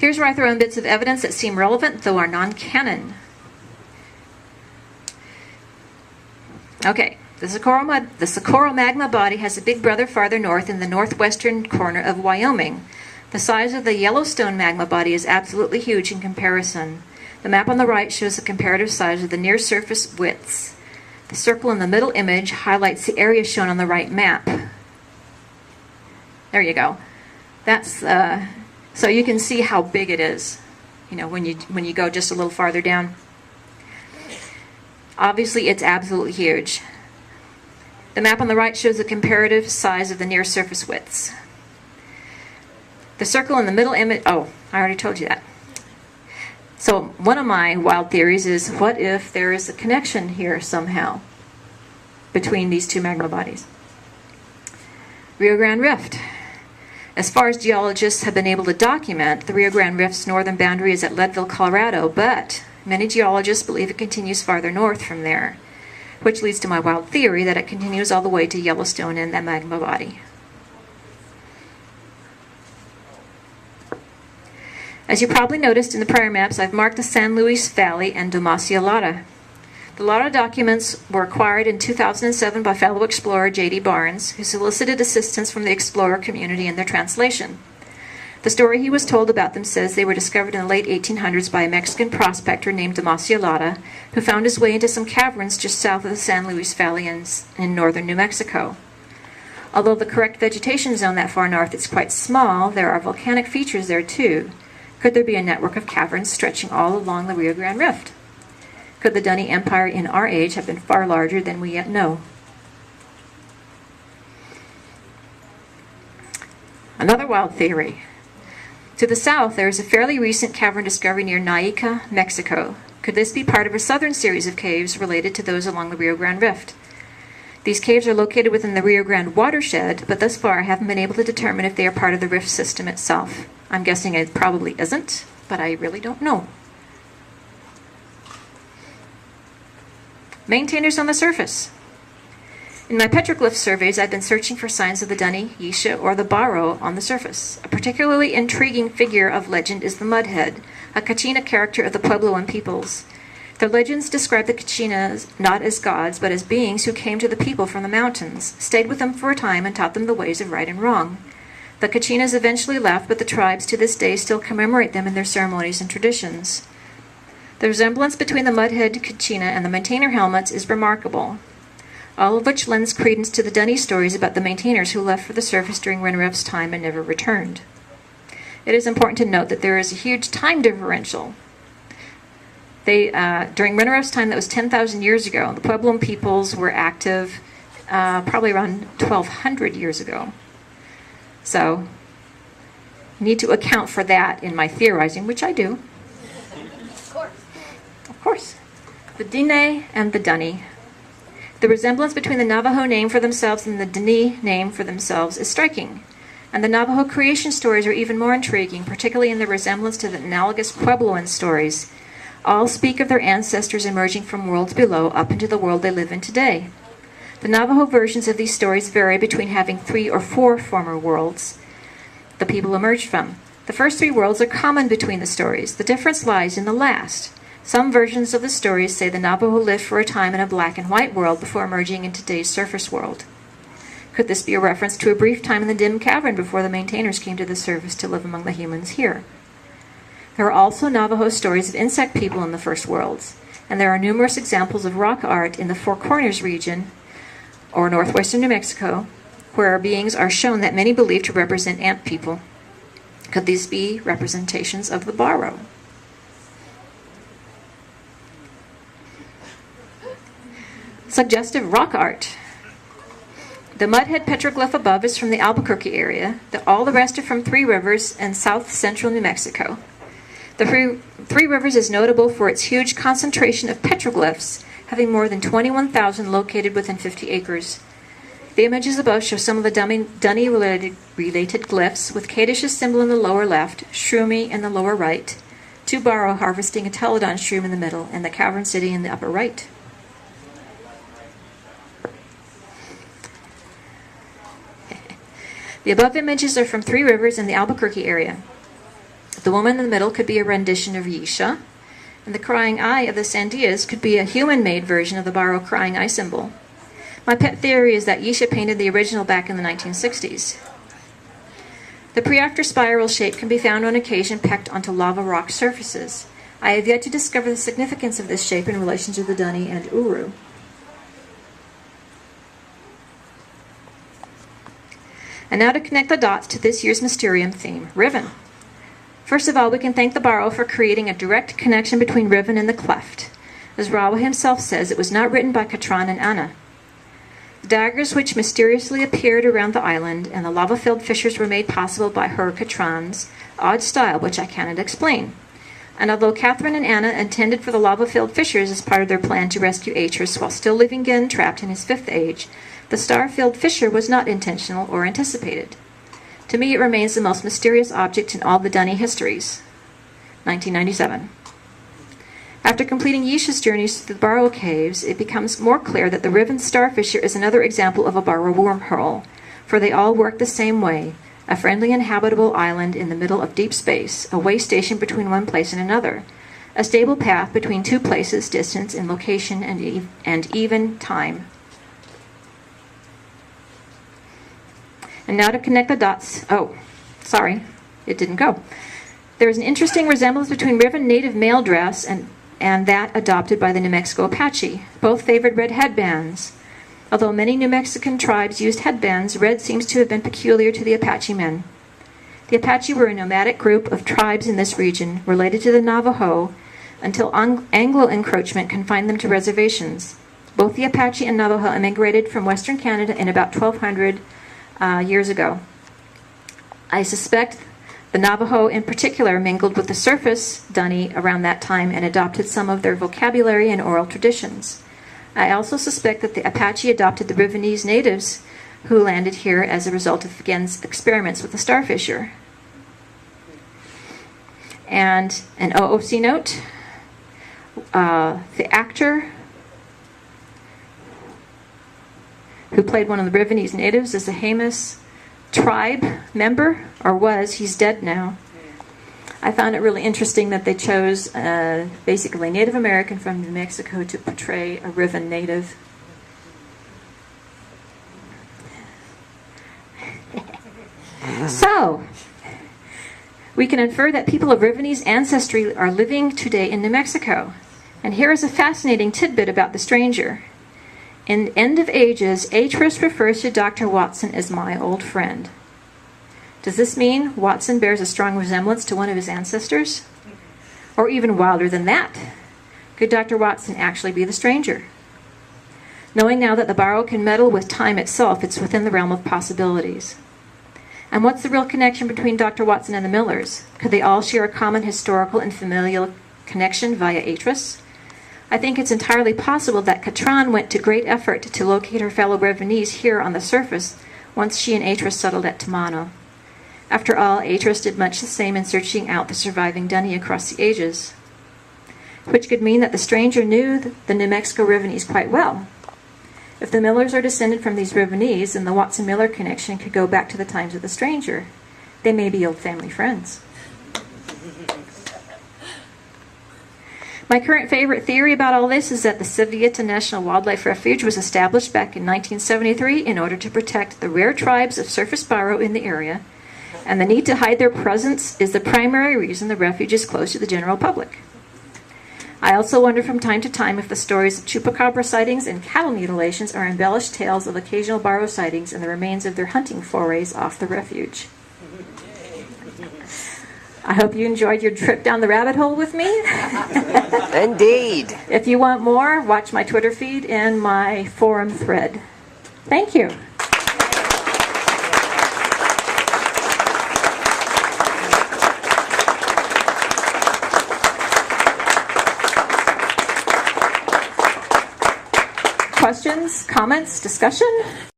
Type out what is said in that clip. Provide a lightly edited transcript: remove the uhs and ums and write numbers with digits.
Here's where I throw in bits of evidence that seem relevant, though are non-canon. Okay, the Socorro magma body has a big brother farther north in the northwestern corner of Wyoming. The size of the Yellowstone magma body is absolutely huge in comparison. The map on the right shows the comparative size of the near-surface widths. The circle in the middle image highlights the area shown on the right map. There you go. That's so you can see how big it is, you know, when you go just a little farther down. Obviously, it's absolutely huge. The map on the right shows the comparative size of the near-surface widths. The circle in the middle image, oh, I already told you that. So one of my wild theories is, what if there is a connection here somehow between these two magma bodies? Rio Grande Rift. As far as geologists have been able to document, the Rio Grande Rift's northern boundary is at Leadville, Colorado, but many geologists believe it continues farther north from there, which leads to my wild theory that it continues all the way to Yellowstone and that magma body. As you probably noticed in the prior maps, I've marked the San Luis Valley and Demacia-Lada. The Lada documents were acquired in 2007 by fellow explorer J.D. Barnes, who solicited assistance from the explorer community in their translation. The story he was told about them says they were discovered in the late 1800s by a Mexican prospector named Demacia-Lada, who found his way into some caverns just south of the San Luis Valley in northern New Mexico. Although the correct vegetation zone that far north is quite small, there are volcanic features there too. Could there be a network of caverns stretching all along the Rio Grande Rift? Could the Dunny Empire in our age have been far larger than we yet know? Another wild theory. To the south, there is a fairly recent cavern discovery near Naica, Mexico. Could this be part of a southern series of caves related to those along the Rio Grande Rift? These caves are located within the Rio Grande watershed, but thus far I haven't been able to determine if they are part of the rift system itself. I'm guessing it probably isn't, but I really don't know. Maintainers on the surface. In my petroglyph surveys, I've been searching for signs of the Dunny, Yisha, or the Baro on the surface. A particularly intriguing figure of legend is the Mudhead, a Kachina character of the Puebloan peoples. Their legends describe the Kachinas not as gods, but as beings who came to the people from the mountains, stayed with them for a time, and taught them the ways of right and wrong. The Kachinas eventually left, but the tribes to this day still commemorate them in their ceremonies and traditions. The resemblance between the Mudhead Kachina and the Maintainer helmets is remarkable, all of which lends credence to the Dunny stories about the maintainers who left for the surface during Renrev's time and never returned. It is important to note that there is a huge time differential. During Renrev's time, that was 10,000 years ago. The Puebloan peoples were active probably around 1,200 years ago. So, need to account for that in my theorizing, which I do. Of course. The Diné and the Dunny. The resemblance between the Navajo name for themselves and the Diné name for themselves is striking. And the Navajo creation stories are even more intriguing, particularly in their resemblance to the analogous Puebloan stories. All speak of their ancestors emerging from worlds below up into the world they live in today. The Navajo versions of these stories vary between having 3 or 4 former worlds the people emerged from. The first 3 worlds are common between the stories. The difference lies in the last. Some versions of the stories say the Navajo lived for a time in a black and white world before emerging in today's surface world. Could this be a reference to a brief time in the dim cavern before the maintainers came to the surface to live among the humans here? There are also Navajo stories of insect people in the first worlds, and there are numerous examples of rock art in the Four Corners region, or northwestern New Mexico, where beings are shown that many believe to represent ant people. Could these be representations of the Baro? Suggestive rock art. The Mudhead petroglyph above is from the Albuquerque area. All the rest are from Three Rivers and south central New Mexico. The Three Rivers is notable for its huge concentration of petroglyphs, having more than 21,000 located within 50 acres. The images above show some of the Dunny-related glyphs, with Kadish's symbol in the lower left, Shroomy in the lower right, 2 Baro harvesting a Teledon shroom in the middle, and the cavern city in the upper right. The above images are from Three Rivers in the Albuquerque area. The woman in the middle could be a rendition of Yisha, and the crying eye of the Sandias could be a human-made version of the Barrow crying eye symbol. My pet theory is that Yisha painted the original back in the 1960s. The pre-after spiral shape can be found on occasion pecked onto lava rock surfaces. I have yet to discover the significance of this shape in relation to the Dunny and Uru. And now to connect the dots to this year's Mysterium theme, Riven. First of all, we can thank the Barrow for creating a direct connection between Riven and the Cleft. As Rawa himself says, it was not written by Katran and Anna. The daggers which mysteriously appeared around the island and the lava-filled fissures were made possible by her, Katran's, odd style, which I cannot explain. And although Catherine and Anna intended for the lava-filled fissures as part of their plan to rescue Atris while still leaving Gen trapped in his 5th age, the star-filled fissure was not intentional or anticipated. To me, it remains the most mysterious object in all the Dunny histories. 1997. After completing Yisha's journeys through the Barrow caves, it becomes more clear that the Riven star fissure is another example of a Barrow wormhole, for they all work the same way, a friendly inhabitable island in the middle of deep space, a way station between one place and another, a stable path between two places, distance and location and even time. And now to connect the dots. Oh, sorry, it didn't go. There is an interesting resemblance between Riven native male dress and that adopted by the New Mexico Apache. Both favored red headbands. Although many New Mexican tribes used headbands, red seems to have been peculiar to the Apache men. The Apache were a nomadic group of tribes in this region, related to the Navajo, until Anglo encroachment confined them to reservations. Both the Apache and Navajo immigrated from Western Canada in about 1200 years ago. I suspect the Navajo in particular mingled with the surface Dunny around that time and adopted some of their vocabulary and oral traditions. I also suspect that the Apache adopted the Rivenese natives who landed here as a result of Gen's experiments with the star fissure. And an OOC note, the actor who played one of the Rivenese natives is a Jemez tribe member, or was. He's dead now. I found it really interesting that they chose basically Native American from New Mexico to portray a Riven native. So, we can infer that people of Rivenese ancestry are living today in New Mexico. And here is a fascinating tidbit about the stranger. In End of Ages, Atris refers to Dr. Watson as my old friend. Does this mean Watson bears a strong resemblance to one of his ancestors? Or even wilder than that, could Dr. Watson actually be the stranger? Knowing now that the Barrow can meddle with time itself, it's within the realm of possibilities. And what's the real connection between Dr. Watson and the Millers? Could they all share a common historical and familial connection via Atris? I think it's entirely possible that Katran went to great effort to locate her fellow Rivenese here on the surface once she and Atris settled at Tamano. After all, Atris did much the same in searching out the surviving Dunny across the ages, which could mean that the stranger knew the New Mexico Rivenese quite well. If the Millers are descended from these Rivenese, then the Watson-Miller connection could go back to the times of the stranger. They may be old family friends. My current favorite theory about all this is that the Civieta National Wildlife Refuge was established back in 1973 in order to protect the rare tribes of surface Barrow in the area, and the need to hide their presence is the primary reason the refuge is closed to the general public. I also wonder from time to time if the stories of chupacabra sightings and cattle mutilations are embellished tales of occasional Barrow sightings and the remains of their hunting forays off the refuge. I hope you enjoyed your trip down the rabbit hole with me. Indeed. If you want more, watch my Twitter feed and my forum thread. Thank you. Questions, comments, discussion?